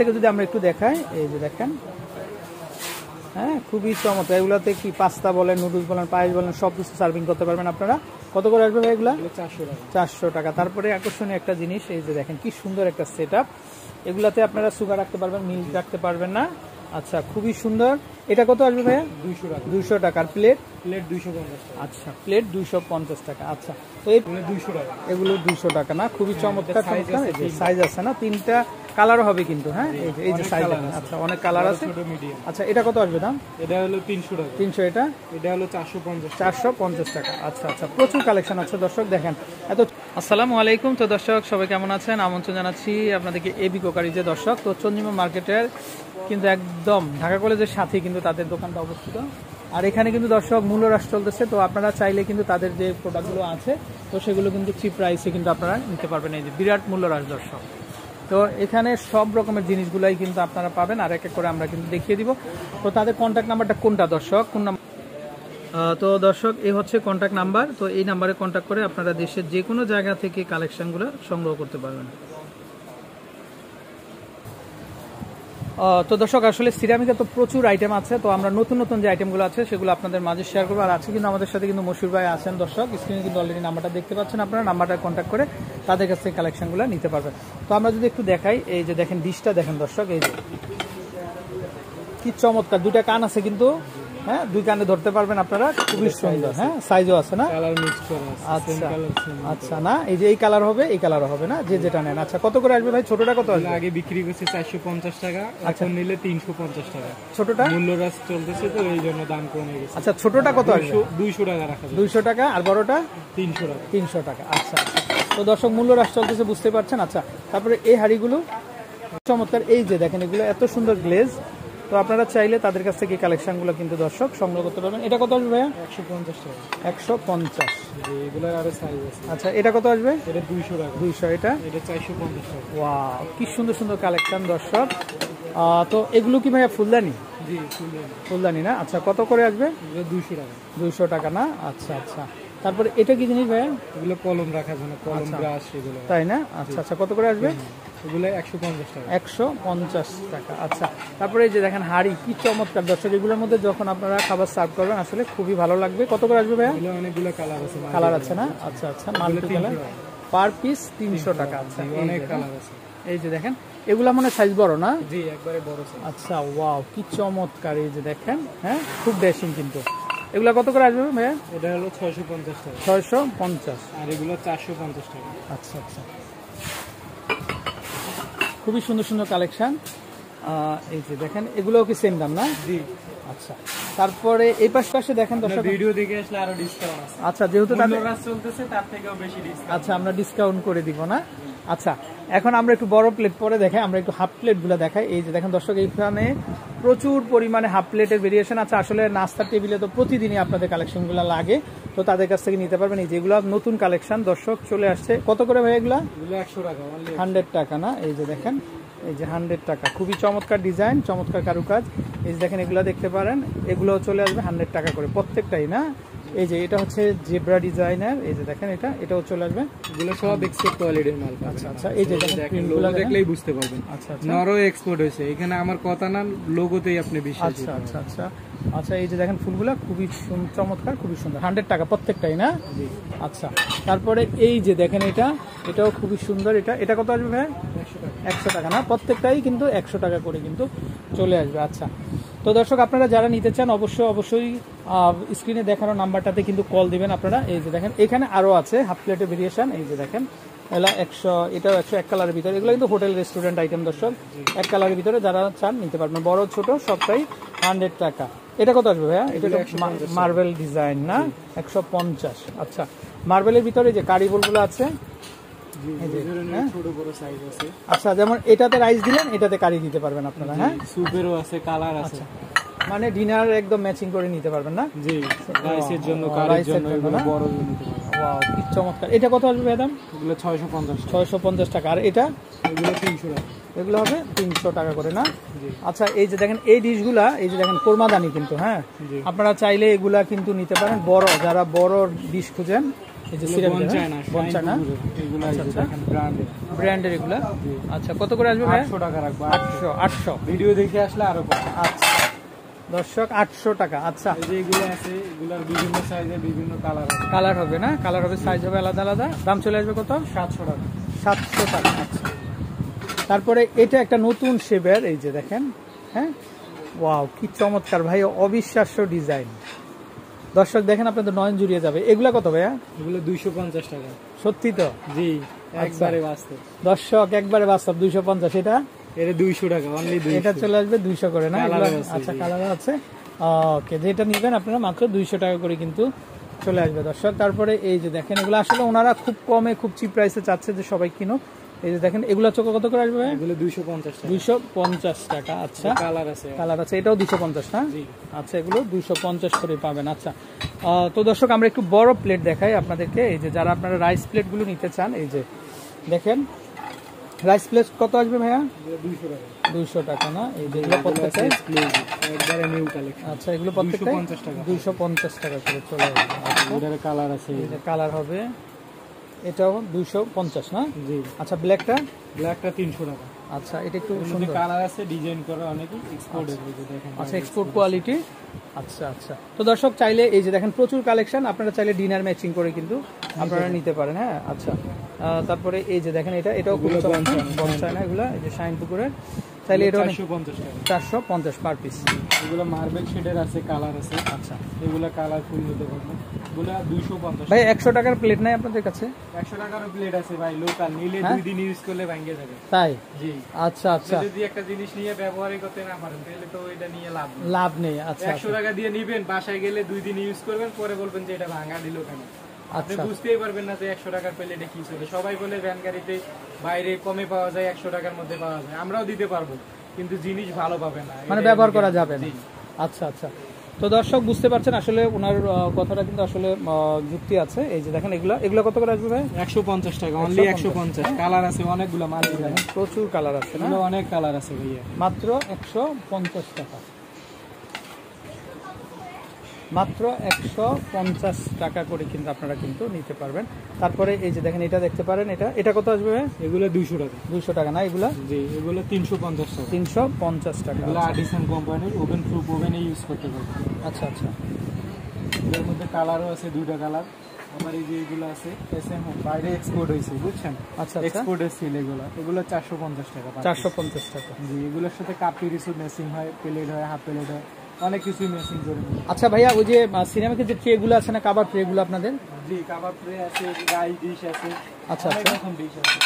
থেকে যদি আমরা একটু দেখাই, এই যে দেখেন, হ্যাঁ খুবই চমৎকার। এগুলাতে কি পাস্তা বলেন, নুডলস বলেন, পায়েস বলেন, সবকিছু সার্ভিং করতে পারবেন আপনারা। কত করে আসবে ভাই এগুলা? 400 টাকা। তারপরে আকর্ষণীয় একটা জিনিস, এই যে দেখেন কি সুন্দর একটা সেট আপ। এগুলাতে আপনারা সুগার রাখতে পারবেন, মিল্ক রাখতে পারবেন না। আচ্ছা, খুবই সুন্দর। এটা কত আসবে ভাইয়া? 200 টাকা। 200 টাকা। আর প্লেট? প্লেট 250 টাকা। আচ্ছা, প্লেট 250 টাকা। আচ্ছা, তো এই 200 টাকা, এগুলো 200 টাকা না? খুবই চমৎকার। সাইজ আছে না? তিনটা কালারও হবে কিন্তু। হ্যাঁ, এই যে সাইজ। আচ্ছা, অনেক কালার আছে। আচ্ছা, এটা কত আসবে দাম? এটা হলো 300 টাকা। 300। এটা হলো 450 টাকা। আচ্ছা আচ্ছা, প্রচুর কালেকশন আছে দর্শক, দেখেন এত। আসসালামু আলাইকুম। তো দর্শক সবাই কেমন আছেন? আমন্ত্রণ জানাচ্ছি আপনাদেরকে এবি কোকারিজে। দর্শক, তো চন্দ্রিমা মার্কেটের কিন্তু একদম ঢাকা কলেজের সাথে কিন্তু তাদের দোকানটা অবস্থিত। আর এখানে কিন্তু দর্শক মূল্য হ্রাস চলতেছে, তো আপনারা চাইলে কিন্তু তাদের যে প্রোডাক্টগুলো আছে তো সেগুলো কিন্তু চিপ প্রাইসে কিন্তু আপনারা নিতে পারবেন। এই যে বিরাট মূল্য হ্রাস দর্শক, তো এখানে সব রকমের জিনিসগুলাই কিন্তু আপনারা পাবেন। আর এক এক করে আমরা কিন্তু দেখিয়ে দিব। তো তাদের কন্ট্যাক্ট নাম্বারটা কোনটা দর্শক? কোন নাম্বার? তো দর্শক, এই হচ্ছে কন্ট্যাক্ট নাম্বার। তো এই নাম্বারে কন্ট্যাক্ট করে আপনারা দেশের যে কোনো জায়গা থেকে কালেকশনগুলো সংগ্রহ করতে পারবেন। তো দর্শক, আসলে সিরামিকে তো প্রচুর আইটেম আছে, তো আমরা নতুন নতুন যে আইটেমগুলো আছে সেগুলো আপনাদের মাঝে শেয়ার করবো। আর আছে কিন্তু আমাদের সাথে কিন্তু মশিউর ভাই আছেন দর্শক, স্ক্রিনে কিন্তু অলরেডি নাম্বারটা দেখতে পাচ্ছেন আপনারা। নাম্বারটা কন্ট্যাক্ট করে তাদের কাছ থেকে কালেকশনগুলো নিতে পারবেন। তো আমরা যদি একটু দেখাই, এই যে দেখেন ডিশটা দেখেন দর্শক, এই যে কি চমৎকার। দুইটা কান আছে কিন্তু, হ্যাঁ দুই কানে ধরতে পারবেন আপনারা, খুবই সুন্দর। হ্যাঁ, সাইজও আছে না? আচ্ছা আচ্ছা, না এই যে এই কালার হবে, এই কালারও হবে না, যে যেটা নেন। আচ্ছা, কত করে আসবে ভাই? ছোটটা কত আসবে? আগে বিক্রি করছে 450 টাকা, এখন নিলে 350 টাকা। ছোটটা মূল্য হ্রাস চলতেছে তো এই জন্য দাম কমে গেছে। আচ্ছা, ছোটটা কত আসবে? 200 টাকা রাখা যাবে। 200 টাকা। আর বড়টা 300 টাকা। 300 টাকা। আচ্ছা, তো দর্শক মূল্য হ্রাস চলতেছে, বুঝতে পারছেন। আচ্ছা, তারপরে এই হাড়িগুলো চমৎকার। এই যে দেখেন, এগুলো এত সুন্দর গ্লেজ। তো আপনারা চাইলে তাদের কাছ থেকে কালেকশনগুলো কিন্তু দর্শক সংগ্রহ করতে পারবেন। এটা কত আসবে ভাইয়া? 150 টাকা। 150। এগুলো আরো সাইজ আছে। আচ্ছা, এটা কত আসবে? এটা 200 টাকা। 200। এটা 450 টাকা। ওয়াও, কি সুন্দর সুন্দর কালেকশন দর্শক। তো এগুলো কি ভাইয়া ফুলদানি? জি, ফুলদানি না? আচ্ছা, কত করে আসবে? 200 টাকা। 200 টাকা না? আচ্ছা আচ্ছা। তারপরে এটা কি জিনিস ভাইয়া? এগুলো কলম রাখার জন্য, কলম ব্রাশ এগুলো, তাই না? আচ্ছা আচ্ছা, কত করে আসবে? এগুলো 150 টাকা। 150 টাকা। আচ্ছা, তারপরে এই যে দেখেন হাড়ি, কি চমৎকার দর্শক। এগুলোর মধ্যে যখন আপনারা খাবার সার্ভ করবেন আসলে খুবই ভালো লাগবে। কত করে আসবে ভাইয়া? এগুলো অনেকগুলো কালার আছে। কালার আছে না? আচ্ছা আচ্ছা, মাল্টি কালার, পার পিস 300 টাকা। আচ্ছা, অনেক কালার আছে। এই যে দেখেন, এগুলা মনে সাইজ বড় না? জি, একবারে বড় সাইজ। আচ্ছা, ওয়াও, কি চমৎকার। এই যে দেখেন, হ্যাঁ খুব ড্যাশিং কিন্তু। এগুলা কত করে আসবে ভাইয়া? এটা হলো 650 টাকা। 650। আর এগুলো 450 টাকা। আচ্ছা আচ্ছা, খুবই সুন্দর সুন্দর কালেকশন। এই যে দেখেন, এগুলোও কি সেম দাম না? জি। আচ্ছা, তারপরে এই পাশে দেখেন দর্শক, ভিডিও দেখে আসলে আরো ডিসকাউন্ট আছে। আচ্ছা, যেহেতু তাদের রাস চলতেছে তার থেকেও বেশি ডিসকাউন্ট। আচ্ছা, আমরা ডিসকাউন্ট করে দিব না? আচ্ছা, এখন আমরা একটু বড় প্লেট পরে দেখাই, আমরা একটু হাফ প্লেট গুলো দেখাই। এই যে দেখেন দর্শক, এইখানে প্রচুর পরিমাণে হাফ প্লেটের ভেরিয়েশন আছে। আসলে নাস্তার টেবিলে তো প্রতিদিনই আপনাদের কালেকশনগুলো লাগে, তো তাদের কাছ থেকে নিতে পারবেন। এই যেগুলো নতুন কালেকশন দর্শক চলে আসছে। কত করে ভাই এগুলা? 100 টাকা। 100 টাকা না? এই যে দেখেন, এই যে 100 টাকা। খুবই চমৎকার ডিজাইন, চমৎকার কারুকাজ। এই যে দেখেন, এগুলো দেখতে পারেন, এগুলো চলে আসবে 100 টাকা করে প্রত্যেকটাই না? এই যে এটা হচ্ছে জেব্রা ডিজাইনার। এই যে দেখেন, এটাও চলে আসবে। এগুলো সব এক্সপোর্ট কোয়ালিটির মাল। আচ্ছা আচ্ছা, এই যে দেখেন, লোগো দেখলেই বুঝতে পারবেন। আচ্ছা আচ্ছা, নরও এক্সপোর্ট হয়েছে, এখানে আমার কথা না, লোগোতেই আপনি বিশ্বাস। আচ্ছা আচ্ছা আচ্ছা আচ্ছা, এই যে দেখেন ফুলগুলা খুবই চমৎকার, খুবই সুন্দর। 100 টাকা প্রত্যেকটাই না? আচ্ছা, তারপরে এই যে দেখেন, এটাও খুবই সুন্দর। এটা কত আসবে ভাই? 100 টাকা না? প্রত্যেকটাই কিন্তু 100 টাকা করে কিন্তু চলে আসবে। আচ্ছা, তো দর্শক, আপনারা যারা নিতে চান অবশ্যই স্ক্রিনে দেখানো নাম্বারটাতে কিন্তু কল দিবেন আপনারা। এই যে দেখেন, এখানে আরো আছে হাফ প্লেটের ভেরিয়েশন। এই যে দেখেন, এগুলো 100, এটাও 100, এক কালারের ভিতরে। এগুলো কিন্তু হোটেল রেস্টুরেন্ট আইটেম দর্শক, এক কালারের ভিতরে যারা চান নিতে পারবেন। বড় ছোট সবটাই 100 টাকা। এটা কত আসবে ভাইয়া? এটা মার্বেল ডিজাইন না? 150। আচ্ছা, মার্বেলের ভিতরে যে কারিবলগুলো আছে, আচ্ছা, যেমন এটাতে রাইস দিলেন, এটাতে কারি দিতে পারবেন আপনারা। হ্যাঁ, সুপেরও আছে, কালার আছে, মানে ডিনার একদম ম্যাচিং করে নিতে পারবেন না? জি, রাইসের জন্য, কারির জন্য, বড় নিতে পারবেন। ওয়াও, কি চমৎকার। এটা কত আসবে ম্যাডাম? এগুলো 650 টাকা। আর এটা? এগুলো 300 টাকা। এগুলো হবে 300 টাকা করে না? আচ্ছা, এই যে দেখেন এই ডিশগুলা, এই যে দেখেন কোরমাদানি কিন্তু। হ্যাঁ, আপনারা চাইলে এগুলা কিন্তু নিতে পারেন। যারা বড় ডিশ খুঁজেন এই যে সিরামিক বনচায়না এগুলো দেখেন ব্র্যান্ডের এগুলা। আচ্ছা কত করে আসবে ভাই? 800 টাকা রাখবো। 800 ভিডিও দেখে আসলে আরো কম। আচ্ছা দর্শক 800 টাকা। আচ্ছা এই যে এগুলো আছে, এগুলার বিভিন্ন সাইজে বিভিন্ন কালার হবে না? কালার হবে, সাইজ হবে আলাদা আলাদা। দাম চলে আসবে কত? 700 টাকা। 700 টাকা। আচ্ছা তারপরে এটা একটা নতুন শেপের, এই যে দেখেন, হ্যাঁ ওয়াও কি চমৎকার ভাই, অবিশ্বাস্য ডিজাইন। দর্শক দেখেন আপনাদের নয়ন জুড়িয়ে যাবে। এগুলা কত ভাইয়া? এগুলো 250 টাকা। সত্যি তো? জি একবারে বাস্তব। দর্শক একবারে বাস্তব 250। এটা 200 টাকা অনলি। এটা চলে আসবে 200 করে না? আচ্ছা কালার আছে। ওকে, যেটা নিবেন আপনারা মাত্র 200 টাকা করে কিন্তু চলে আসবে দর্শক। তারপরে এই যে দেখেন, এগুলো আসলে ওনারা খুব কমে, খুব চিপ প্রাইসে চাচ্ছে যে সবাই কিনো। এই যে দেখেন, এগুলো চোখে কত করে আসবে? এগুলো 250 টাকা। 250 টাকা। আচ্ছা কালার আছে, এটাও 250 না? আচ্ছা এগুলো 250 করে পাবেন। আচ্ছা তো দর্শক আমরা একটু বড় প্লেট দেখাই আপনাদেরকে। এই যে যারা আপনারা রাইস প্লেটগুলো নিতে চান, এই যে দেখেন রাইস প্লেট কত আসবে ভাইয়া? 200 টাকা না? এই যে এগুলো প্রত্যেকটা একবারে নিউ কালেকশন। আচ্ছা এগুলো প্রত্যেকটা 250 টাকা করে চলে আসবে। এটার কালার আছে, এটা কালার হবে, এটাও 250 না? জি। আচ্ছা ব্ল্যাকটা 300 টাকা। আচ্ছা এটা একটু সুন্দর কালার আছে, ডিজাইন করা অনেকই এক্সপোর্ট হয়েছে দেখেন। আচ্ছা এক্সপোর্ট কোয়ালিটি। আচ্ছা আচ্ছা তো দর্শক চাইলে এই যে দেখেন প্রচুর কালেকশন, আপনারা চাইলে ডিনার ম্যাচিং করে কিন্তু আপনারা নিতে পারেন। হ্যাঁ আচ্ছা তারপরে এই যে দেখেন, এটাও খুব বনচায়না এগুলো, এই যে শাইন পুকুরের, চাইলে এটাও 450 পার পিস। এগুলো মার্বেল শেডের আছে, কালার আছে। আচ্ছা এগুলো কালারফুল নিতে পারবেন। এগুলো 250 ভাই। 100 টাকার প্লেট নাই আপনাদের কাছে? 100 টাকারও প্লেট আছে ভাই, লোকাল নিলে 2 দিন ইউজ করলে ভাঙে যাবে। তাই? জি। আচ্ছা আচ্ছা যদি একটা জিনিস নিয়ে ব্যবহারই করতে না পারেন তাহলে তো এটা নিয়ে লাভ নেই। আচ্ছা 100 টাকা দিয়ে নিবেন, বাসায় গেলে 2 দিন ইউজ করবেন, পরে বলবেন যে এটা ভাঙা দিল কেন। আপনি বুঝতেই পারবেন না যে 100 টাকার প্লেটে কি চলে। সবাই বলে ভ্যান গাড়িতে বাইরে কমে পাওয়া যায়, 100 টাকার মধ্যে পাওয়া যায়। আমরাও দিতে পারবো, কিন্তু জিনিস ভালো পাবে না, মানে ব্যবহার করা যাবে না। আচ্ছা আচ্ছা তো দর্শক বুঝতে পারছেন আসলে ওনার কথাটা কিন্তু আসলে যুক্তি আছে। এই যে দেখেন, এগুলো কত করে আসবে ভাই? 150 টাকা অনলি। 150 কালার আছে অনেকগুলো, মার্বেল প্রচুর কালার আছে না? অনেক কালার আছে ভাইয়া। মাত্র 150 টাকা। মাত্র 150 টাকা করে কিন্তু আপনারা কিন্তু নিতে পারবেন। তারপরে এই যে দেখেন, এটা দেখতে পারেন, এটা কত আসবে? এগুলো 200 টাকা। 200 টাকা না এগুলা? জি এগুলো 350 টাকা। 350 টাকা। এগুলো আর্টিসান কোম্পানির, ওভেন প্রুফ ওভেনে ইউজ করতে পারবেন। আচ্ছা আচ্ছা এর মধ্যে কালারও আছে, 2টা কালার। আমার এই যে এগুলো আছে এসএম বাইরে এক্সপোর্ট হয়েছে, বুঝছেন? আচ্ছা এক্সপোর্টের সিল এগুলো 450 টাকা। 450 টাকা। জি এগুলোর সাথে কাপ পিরিসও ম্যাচিং হয়, প্লেট হয়, হাফ প্লেট হয়, অনেক কিছুই ম্যাচিং করে। আচ্ছা ভাইয়া, ওই যে সিনেমাকে যে ট্রেগুলো আছে না, কাবাব ট্রেগুলো আপনাদের? জি কাবাব ট্রে আছে, রাইস ডিশ আছে। আচ্ছা আচ্ছা ডিশ আছে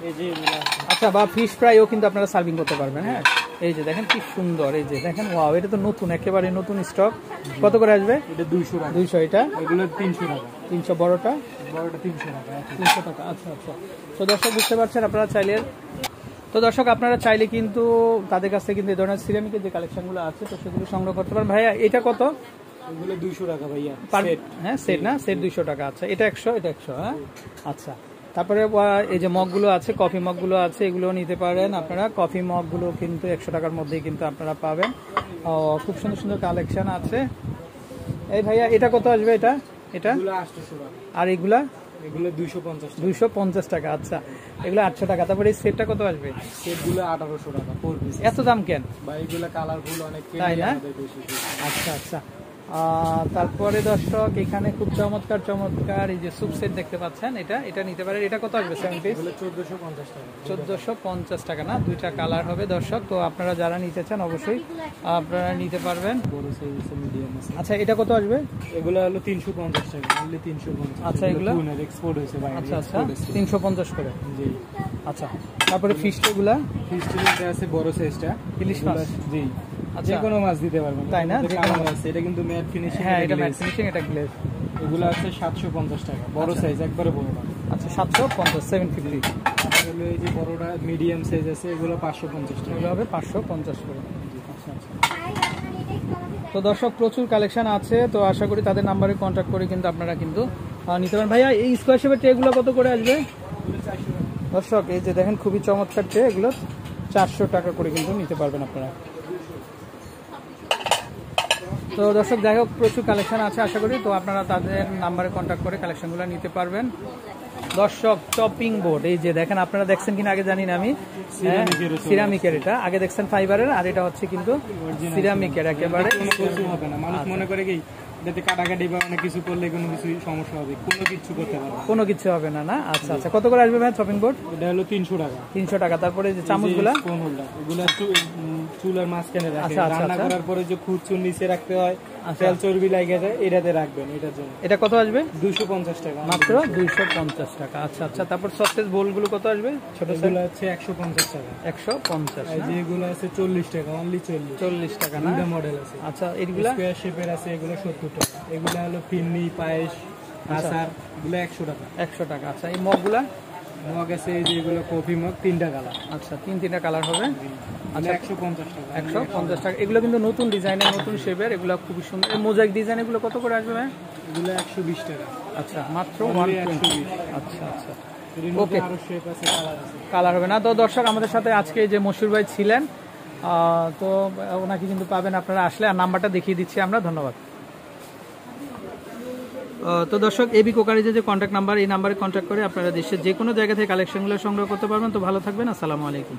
এই যে এগুলো। আচ্ছা বা ফিশ ফ্রাইও কিন্তু আপনারা সার্ভিং করতে পারবেন। হ্যাঁ এই যে দেখেন কি সুন্দর, এই যে দেখেন ওয়াও, এটা তো নতুন, একেবারে নতুন স্টক। কত করে আসবে? এটা 200 টাকা। 200। এটা এগুলো 300 টাকা। 300। বড়টা 300 টাকা। 300 টাকা। আচ্ছা আচ্ছা তো দর্শক বুঝতে পারছেন, আপনারা চাইলে আপনারা চাইলে কিন্তু তাদের কাছ থেকে কিন্তু এই ধরনের সিরামিকের যে কালেকশনগুলো আছে তো সেগুলো সংগ্রহ করতে পারেন। ভাইয়া এটা কত? এগুলো 200 টাকা ভাইয়া। হ্যাঁ সেট না? সেট 200 টাকা। আচ্ছা এটা 100, এটা 100। হ্যাঁ আচ্ছা তারপরে এই যে মগগুলো আছে, কফি মগগুলো আছে, এগুলো নিতে পারেন আপনারা। কফি মগগুলো কিন্তু 100 টাকার মধ্যেই কিন্তু আপনারা পাবেন। খুব সুন্দর সুন্দর কালেকশন আছে। এই ভাইয়া এটা কত আসবে? এটা 800 টাকা। আর এগুলা? এগুলো 250 টাকা। 250 টাকা। আচ্ছা এগুলো 800 টাকা। তারপরে এই সেটটা কত আসবে? সেটগুলো 1800 টাকা 4 পিস। এত দাম কেন ভাই? এগুলো কালারফুল অনেক, তাই না? আচ্ছা আচ্ছা তারপরে দর্শক এখানে খুব চমৎকার চমৎকার এই যে স্যুপ সেট দেখতে পাচ্ছেন, এটা নিতে পারেন। এটা কত আসবে? 7 পিস 1450 টাকা। 1450 টাকা না? 2টা কালার হবে দর্শক। তো আপনারা যারা নিতে চান অবশ্যই আপনারা নিতে পারবেন। বড় সাইজ আছে, মিডিয়াম আছে। আচ্ছা এটা কত আসবে? এগুলো হলো 350 টাকা অনলি। 350। আচ্ছা এগুলো এক্সপোর্ট হয়েছে ভাই। আচ্ছা আচ্ছা 350 করে। জি আচ্ছা তারপরে ফিশগুলা? ফিশটা আছে বড় সাইজটা, ইলিশ মাছ। জি আচ্ছা যে কোনো মাছ দিতে পারবেন, তাই না? এটা কিন্তু ম্যাট ফিনিশিং। হ্যাঁ এটা ম্যাট ফিনিশিং, এটা গ্লেজ। এগুলো আছে 750 টাকা, বড় সাইজ, একবারে বড়টা। আচ্ছা 750, 750। তাহলে এই যে বড়টা মিডিয়াম সাইজ আছে, এগুলো 550 টাকা। এগুলো হবে 550 করে। আচ্ছা আচ্ছা তো দর্শক প্রচুর কালেকশন আছে, তো আশা করি তাদের নাম্বারে কন্ট্যাক্ট করে কিন্তু আপনারা কিন্তু নিতে পারেন। ভাইয়া এই স্কোয়ার শেপের ট্রেগুলো কত করে আসবে? দর্শক এই যে দেখেন খুবই চমৎকার ট্রে, এগুলো 400 টাকা করে কিন্তু নিতে পারবেন আপনারা। তো দর্শক যাই হোক প্রচুর কালেকশন আছে আশা করি, তো আপনারা তাদের নাম্বারে কন্ট্যাক্ট করে কালেকশনগুলো নিতে পারবেন। দর্শক চপিং বোর্ড, এই যে দেখেন, আপনারা দেখছেন কিনা আগে জানি না আমি, সিরামিকের, এটা আগে দেখছেন ফাইবারের, আর এটা হচ্ছে কিন্তু সিরামিকের একেবারে। হবে না, মানুষ মনে করে কি যাতে কাটাকাটি বা অনেক কিছু করলে কোনো কিছু সমস্যা হবে, কোনো কিছু করতে পারবে না, কোনো কিছু হবে না। না আচ্ছা আচ্ছা, কত করে আসবে ভাই চপিং বোর্ড? এটা হলো 300 টাকা। 300 টাকা। তারপরে যে চামচগুলা, কোন হোল্ডার, এগুলা চুলার মাঝখানে রাখে, রান্না করার পরে যে খুরচুর নিচে রাখতে হয়, তেল চর্বি লাগে যায়, এটাতে রাখবেন। এটার জন্য এটা কত আসবে? 250 টাকা, মাত্র 250 টাকা। আচ্ছা আচ্ছা, তারপর সসেজ বোলগুলো কত আসবে? ছোটগুলো হচ্ছে 150 টাকা। 150। যেগুলো আছে 40 টাকা, অনলি 40 টাকা না, দুটো মডেল আছে। আচ্ছা, এগুলা স্কয়ার শেপের আছে, এগুলো 70 টাকা। এগুলো হলো ফিন্নি, পায়েস, আচার, এগুলো 100 টাকা। 100 টাকা। আচ্ছা, এই মগগুলা? মগ আছে এই যে এগুলো কফি মগ, 3টা কালার। আচ্ছা, তিনটা কালার হবে। আচ্ছা, 150 টাকা। 150 টাকা। এগুলো কিন্তু নতুন ডিজাইনের, নতুন শেপের, এগুলো খুবই সুন্দর। এই মোজাইক ডিজাইন এগুলো কত করে আসবে ভাই? এগুলো 120 টাকা। আচ্ছা, মাত্র 120। আচ্ছা আচ্ছা, ওকে। আরো শেপ আছে, কালার আছে, কালার হবে না। তো দর্শক আমাদের সাথে আজকে যে মশিউর ভাই ছিলেন, তো ওনাকে কিন্তু পাবেন আপনারা আসলে, আর নাম্বারটা দেখিয়ে দিচ্ছি আমরা। ধন্যবাদ। তো দর্শক, এবি কোকারিজের যে কন্ট্যাক্ট নাম্বার, এই নাম্বারে কন্ট্যাক্ট করে আপনারা দেশের যে কোনো জায়গা থেকে কালেকশনগুলো সংগ্রহ করতে পারবেন। তো ভালো থাকবেন, আসসালামু আলাইকুম।